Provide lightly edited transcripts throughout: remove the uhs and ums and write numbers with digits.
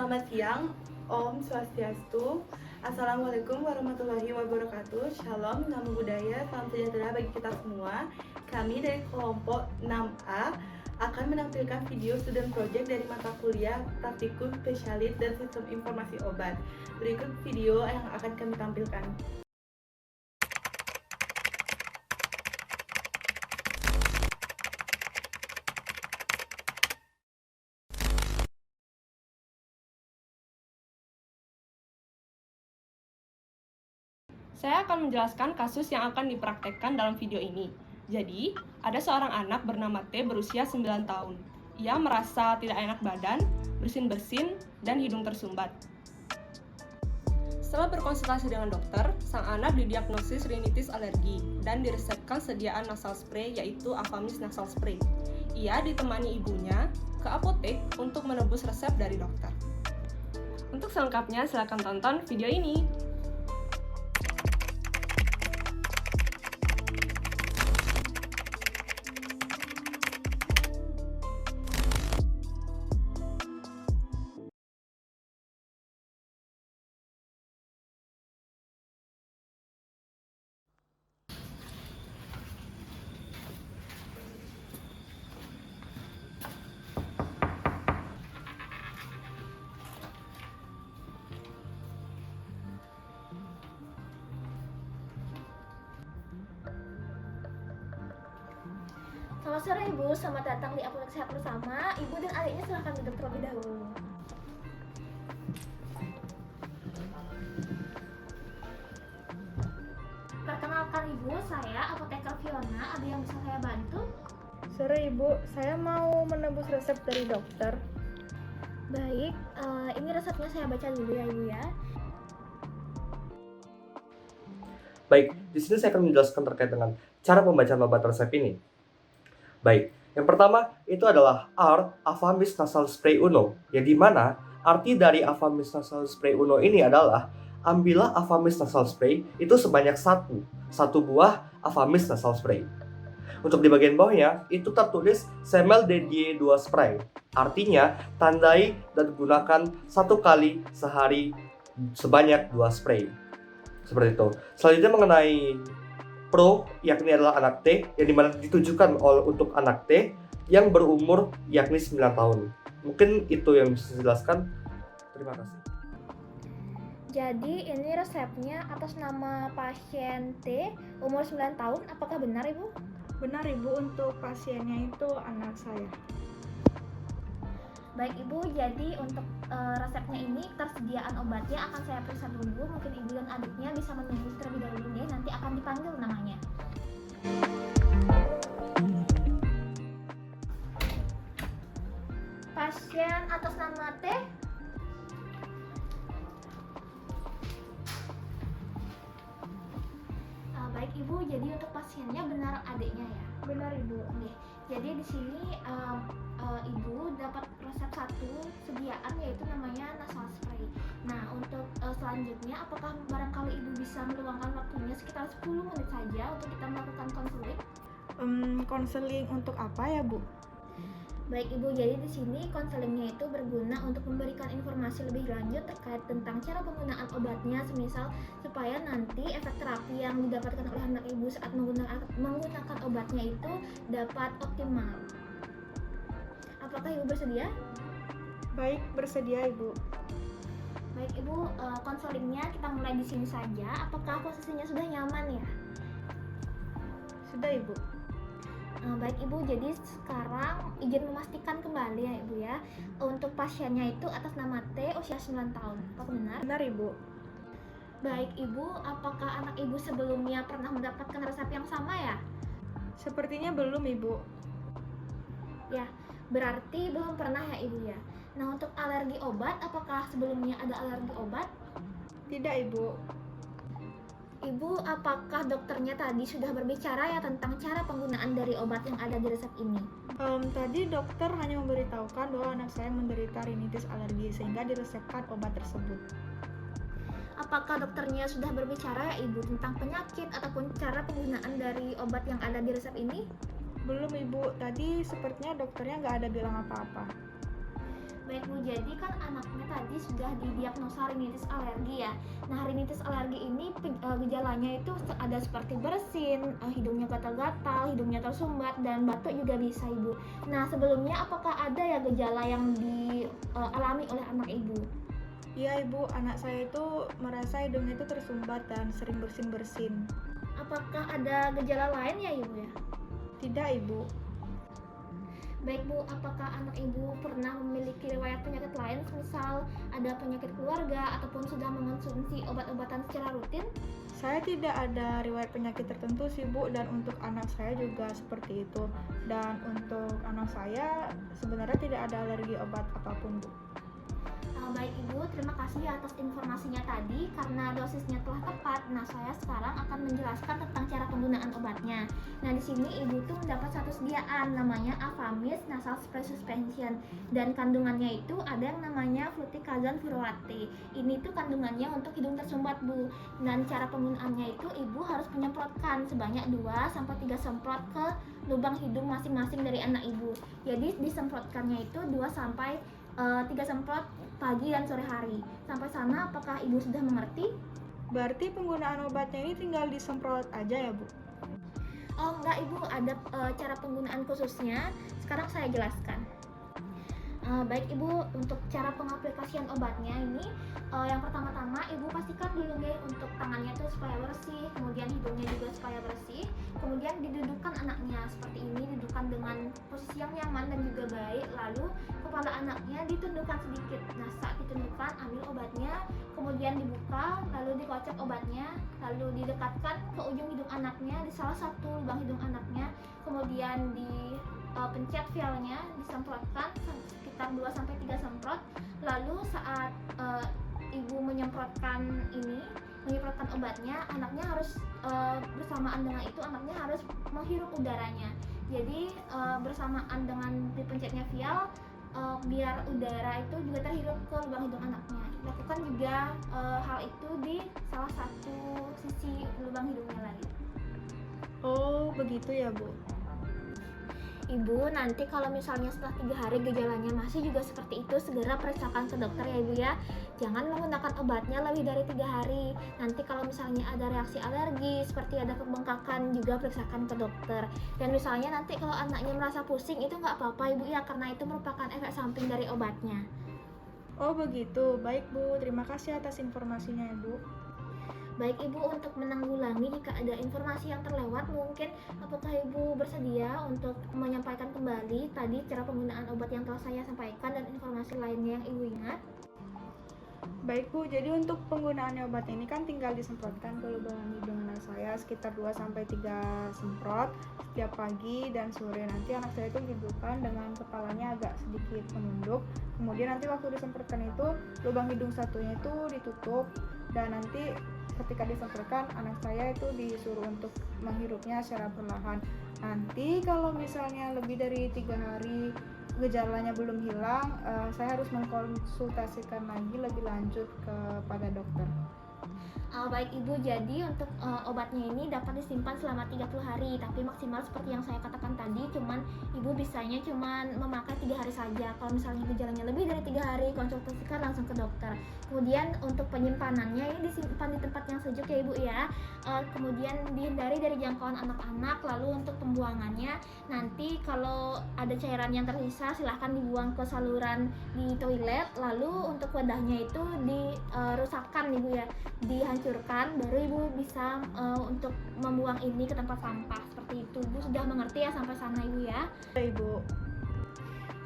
Selamat siang, Om Swastiastu. Assalamualaikum warahmatullahi wabarakatuh. Shalom, namo buddhaya, salam sejahtera bagi kita semua. Kami dari kelompok 6A akan menampilkan video student project dari mata kuliah Praktikum Spesialis dan Sistem Informasi Obat. Berikut video yang akan kami tampilkan. Saya akan menjelaskan kasus yang akan dipraktekkan dalam video ini. Jadi, ada seorang anak bernama T berusia 9 tahun. Ia merasa tidak enak badan, bersin-bersin, dan hidung tersumbat. Setelah berkonsultasi dengan dokter, sang anak didiagnosis rinitis alergi dan diresepkan sediaan nasal spray yaitu Avamys nasal spray. Ia ditemani ibunya ke apotek untuk menebus resep dari dokter. Untuk selengkapnya, silakan tonton video ini. Selamat sore Ibu, selamat datang di Apotek Sehat Bersama. Ibu dan adiknya silahkan duduk terlebih dahulu. Perkenalkan Ibu, saya Apoteker Fiona. Ada yang bisa saya bantu? Sore Ibu, saya mau menebus resep dari dokter. Baik, ini resepnya saya baca dulu ya Ibu ya. Baik, di sini saya akan menjelaskan terkait dengan cara pembacaan obat resep ini. Baik, yang pertama itu adalah Art Avamys Nasal Spray Uno, yang dimana arti dari Avamys Nasal Spray Uno ini adalah ambillah Avamys Nasal Spray itu sebanyak satu buah Avamys Nasal Spray. Untuk di bagian bawahnya itu tertulis Semel Dedier 2 Spray, artinya tandai dan gunakan satu kali sehari sebanyak 2 spray. Seperti itu. Selanjutnya mengenai Pro, yakni adalah anak T, yang dimana ditujukan untuk anak T yang berumur yakni 9 tahun. Mungkin itu yang bisa saya jelaskan. Terima kasih. Jadi ini resepnya atas nama pasien T, umur 9 tahun. Apakah benar Ibu? Benar Ibu, untuk pasiennya itu anak saya. Baik Ibu, jadi untuk resepnya ini tersediaan obatnya akan saya periksa dulu. Mungkin Ibu dan adiknya bisa menunggu terlebih dahulu ya, nanti akan dipanggil namanya. Pasien atas nama T. Baik Ibu, jadi untuk pasiennya benar adiknya ya? Benar Ibu. Oke, jadi di sini Ibu dapat resep satu sediaan yaitu namanya nasal spray. Nah, untuk selanjutnya apakah barangkali Ibu bisa meluangkan waktunya sekitar 10 menit saja untuk kita melakukan konseling? Konseling untuk apa ya Bu? Baik Ibu, jadi di sini konselingnya itu berguna untuk memberikan informasi lebih lanjut terkait tentang cara penggunaan obatnya, semisal supaya nanti efek terapi yang didapatkan oleh anak Ibu saat menggunakan obatnya itu dapat optimal. Apakah Ibu bersedia? Baik, bersedia Ibu. Baik Ibu, konselingnya kita mulai di sini saja. Apakah posisinya sudah nyaman ya? Sudah Ibu. Baik Ibu, jadi sekarang izin memastikan kembali ya Ibu ya. Untuk pasiennya itu atas nama T, usia 9 tahun. Apakah benar? Benar Ibu. Baik Ibu, apakah anak Ibu sebelumnya pernah mendapatkan resep yang sama ya? Sepertinya belum Ibu. Ya, berarti belum pernah ya Ibu ya. Nah, untuk alergi obat, apakah sebelumnya ada alergi obat? Tidak Ibu. Ibu, apakah dokternya tadi sudah berbicara ya tentang cara penggunaan dari obat yang ada di resep ini? Tadi dokter hanya memberitahukan bahwa anak saya menderita rinitis alergi sehingga diresepkan obat tersebut. Apakah dokternya sudah berbicara ya Ibu tentang penyakit ataupun cara penggunaan dari obat yang ada di resep ini? Belum Ibu, tadi sepertinya dokternya nggak ada bilang apa-apa. Baik Bu, jadi kan anaknya tadi sudah didiagnosa rinitis alergi ya. Nah, rinitis alergi ini gejalanya itu ada seperti bersin, hidungnya gatal-gatal, hidungnya tersumbat, dan batuk juga bisa Ibu. Nah, sebelumnya apakah ada ya gejala yang dialami oleh anak Ibu? Iya Ibu, anak saya itu merasa hidungnya itu tersumbat dan sering bersin-bersin. Apakah ada gejala lain ya Ibu ya? Tidak Ibu. Baik Bu, apakah anak Ibu pernah memiliki riwayat penyakit lain, misal ada penyakit keluarga ataupun sudah mengonsumsi obat-obatan secara rutin? Saya tidak ada riwayat penyakit tertentu sih Bu, dan untuk anak saya juga seperti itu. Dan untuk anak saya sebenarnya tidak ada alergi obat apapun Bu. Baik Ibu, terima kasih atas informasinya tadi. Karena dosisnya telah tepat, nah saya sekarang akan menjelaskan tentang cara penggunaan obatnya. Nah, di sini Ibu tuh mendapat satu sediaan namanya Avamis Nasal Spray Suspension, dan kandungannya itu ada yang namanya fluticasone furoate. Ini tuh kandungannya untuk hidung tersumbat Bu. Dan cara penggunaannya itu Ibu harus menyemprotkan sebanyak 2-3 semprot ke lubang hidung masing-masing dari anak Ibu. Jadi disemprotkannya itu 2-3 semprot pagi dan sore hari. Sampai sana apakah Ibu sudah mengerti? Berarti penggunaan obatnya ini tinggal disemprot aja ya Bu? Oh enggak Ibu, ada cara penggunaan khususnya. Sekarang saya jelaskan. Baik Ibu, untuk cara pengaplikasian obatnya ini yang pertama-tama Ibu pastikan dulu nih untuk tangannya tuh supaya bersih, kemudian hidungnya juga supaya bersih, kemudian didudukkan anaknya seperti ini, didudukkan dengan posisi yang nyaman dan juga baik, lalu kepala anaknya ditundukkan sedikit. Nah, saat ditundukkan ambil obatnya, kemudian dibuka, lalu dikocok obatnya, lalu didekatkan ke ujung hidung anaknya di salah satu lubang hidung anaknya, kemudian pencet vialnya, disemprotkan sekitar 2-3 semprot. Lalu saat Ibu menyemprotkan obatnya, anaknya harus bersamaan dengan itu anaknya harus menghirup udaranya. Jadi bersamaan dengan dipencetnya vial, biar udara itu juga terhirup ke lubang hidung anaknya. Lakukan juga hal itu di salah satu sisi lubang hidungnya lagi. Oh, begitu ya Bu. Ibu, nanti kalau misalnya setelah 3 hari gejalanya masih juga seperti itu, segera periksakan ke dokter ya Ibu ya. Jangan menggunakan obatnya lebih dari 3 hari. Nanti kalau misalnya ada reaksi alergi, seperti ada pembengkakan, juga periksakan ke dokter. Dan misalnya nanti kalau anaknya merasa pusing, itu nggak apa-apa Ibu ya, karena itu merupakan efek samping dari obatnya. Oh begitu, baik Bu. Terima kasih atas informasinya ya Bu. Baik Ibu, untuk menanggulangi jika ada informasi yang terlewat, mungkin apakah Ibu bersedia untuk menyampaikan kembali tadi cara penggunaan obat yang telah saya sampaikan dan informasi lainnya yang Ibu ingat? Baik Bu, jadi untuk penggunaannya obat ini kan tinggal disemprotkan ke lubang hidung anak saya sekitar 2-3 semprot setiap pagi dan sore. Nanti anak saya itu didudukkan dengan kepalanya agak sedikit menunduk. Kemudian nanti waktu disemprotkan itu lubang hidung satunya itu ditutup, dan nanti ketika disemprotkan anak saya itu disuruh untuk menghirupnya secara perlahan. Nanti kalau misalnya lebih dari 3 hari gejalanya belum hilang, saya harus mengkonsultasikan lagi lebih lanjut kepada dokter. Baik Ibu, jadi untuk obatnya ini dapat disimpan selama 30 hari, tapi maksimal seperti yang saya katakan tadi, Ibu bisanya memakai 3 hari saja. Kalau misalnya gejalanya lebih dari 3 hari, konsultasikan langsung ke dokter. Kemudian untuk penyimpanannya ini disimpan di tempat yang sejuk ya Ibu ya. Kemudian dihindari dari jangkauan anak-anak. Lalu untuk pembuangannya, nanti kalau ada cairan yang tersisa silahkan dibuang ke saluran di toilet. Lalu untuk wadahnya itu dirusakkan Ibu ya, dihancurkan, baru Ibu bisa untuk membuang ini ke tempat sampah seperti itu. Ibu sudah mengerti ya sampai sana Ibu ya? Ibu.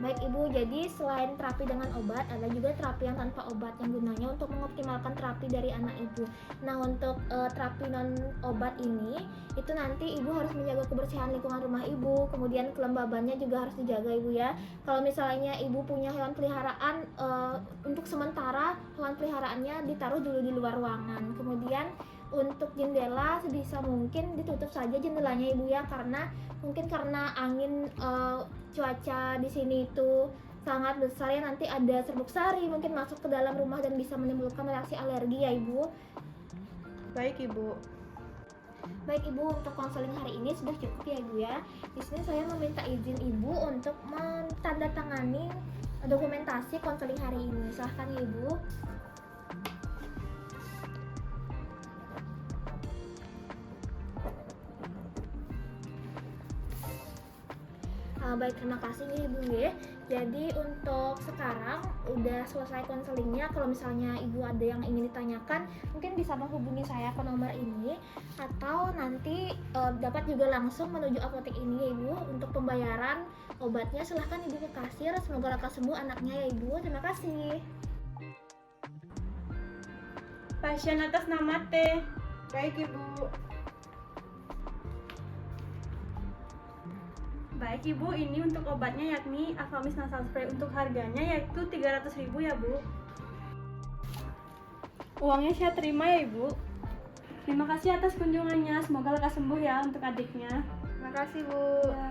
Baik Ibu, jadi selain terapi dengan obat, ada juga terapi yang tanpa obat yang gunanya untuk mengoptimalkan terapi dari anak Ibu. Nah, untuk terapi non obat ini, itu nanti Ibu harus menjaga kebersihan lingkungan rumah Ibu, kemudian kelembabannya juga harus dijaga Ibu ya. Kalau misalnya Ibu punya hewan peliharaan, untuk sementara hewan peliharaannya ditaruh dulu di luar ruangan. Kemudian untuk jendela sebisa mungkin ditutup saja jendelanya Ibu ya, karena angin cuaca di sini itu sangat besar ya, nanti ada serbuk sari mungkin masuk ke dalam rumah dan bisa menimbulkan reaksi alergi ya Ibu. Baik Ibu. Baik Ibu, untuk konseling hari ini sudah cukup ya Ibu ya. Di sini saya meminta izin Ibu untuk menandatangani dokumentasi konseling hari ini. Silahkan ya Ibu. Baik, terima kasih nih Ibu ya. Jadi untuk sekarang udah selesai konselingnya. Kalau misalnya Ibu ada yang ingin ditanyakan, mungkin bisa menghubungi saya ke nomor ini, atau nanti dapat juga langsung menuju apotek ini ya Ibu. Untuk pembayaran obatnya silahkan Ibu ke kasir. Semoga lekas sembuh anaknya ya Ibu. Terima kasih. Pasien atas nama T. Baik Ibu. Baik Ibu, ini untuk obatnya yakni Avamis Nasal Spray. Untuk harganya yaitu 300.000 ya Bu. Uangnya saya terima ya Ibu. Terima kasih atas kunjungannya, semoga lekas sembuh ya untuk adiknya. Terima kasih Bu. Ya.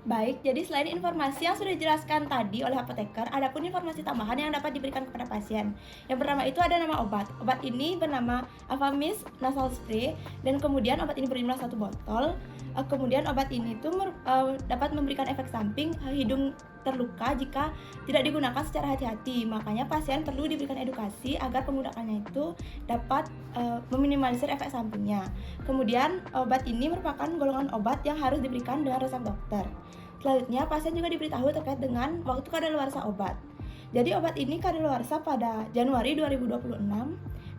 Baik, jadi selain informasi yang sudah dijelaskan tadi oleh apoteker, ada pun informasi tambahan yang dapat diberikan kepada pasien. Yang pertama itu ada nama obat. Obat ini bernama Avamis Nasal Spray, dan kemudian obat ini berjumlah 1 botol. Kemudian obat ini dapat memberikan efek samping hidung terluka jika tidak digunakan secara hati-hati. Makanya pasien perlu diberikan edukasi agar penggunaannya itu dapat meminimalisir efek sampingnya. Kemudian obat ini merupakan golongan obat yang harus diberikan dengan resep dokter. Selanjutnya, pasien juga diberitahu terkait dengan waktu kadaluarsa obat. Jadi obat ini kadaluarsa pada Januari 2026.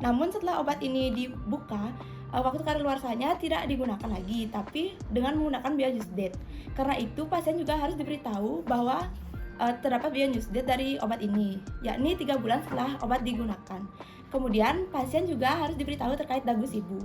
Namun setelah obat ini dibuka, waktu kadaluarsanya tidak digunakan lagi, tapi dengan menggunakan beyond use date. Karena itu pasien juga harus diberitahu bahwa terdapat beyond use date dari obat ini, yakni 3 bulan setelah obat digunakan. Kemudian pasien juga harus diberitahu terkait dagus ibu.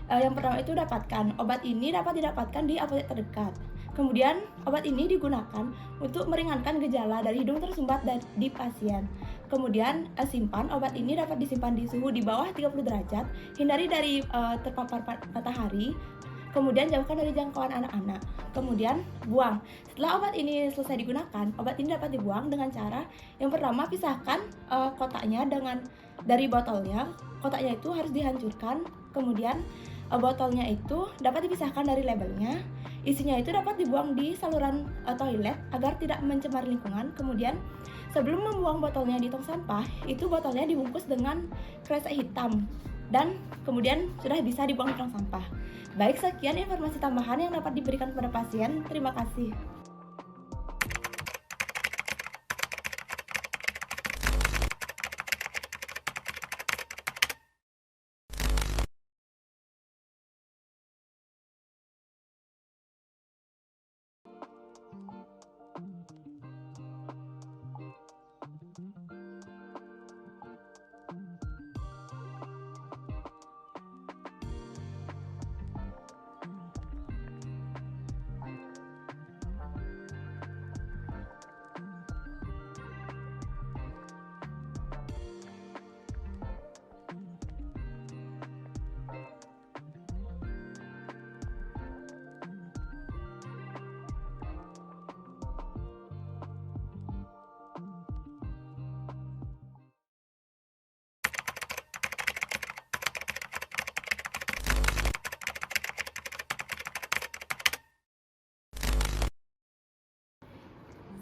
Yang pertama itu dapatkan obat ini dapat didapatkan di apotek terdekat. Kemudian obat ini digunakan untuk meringankan gejala dari hidung tersumbat di pasien. Kemudian simpan obat ini dapat disimpan di suhu di bawah 30 derajat, hindari dari terpapar matahari. Kemudian jauhkan dari jangkauan anak-anak. Kemudian buang. Setelah obat ini selesai digunakan, obat ini dapat dibuang dengan cara yang pertama pisahkan kotaknya dari botolnya. Kotaknya itu harus dihancurkan. Kemudian botolnya itu dapat dipisahkan dari labelnya. Isinya itu dapat dibuang di saluran toilet agar tidak mencemari lingkungan. Kemudian sebelum membuang botolnya di tong sampah, itu botolnya dibungkus dengan kresek hitam dan kemudian sudah bisa dibuang di tong sampah. Baik, sekian informasi tambahan yang dapat diberikan kepada pasien. Terima kasih.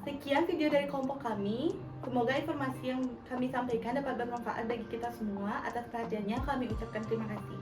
Sekian video dari kelompok kami. Semoga informasi yang kami sampaikan dapat bermanfaat bagi kita semua. Atas perhatiannya kami ucapkan terima kasih.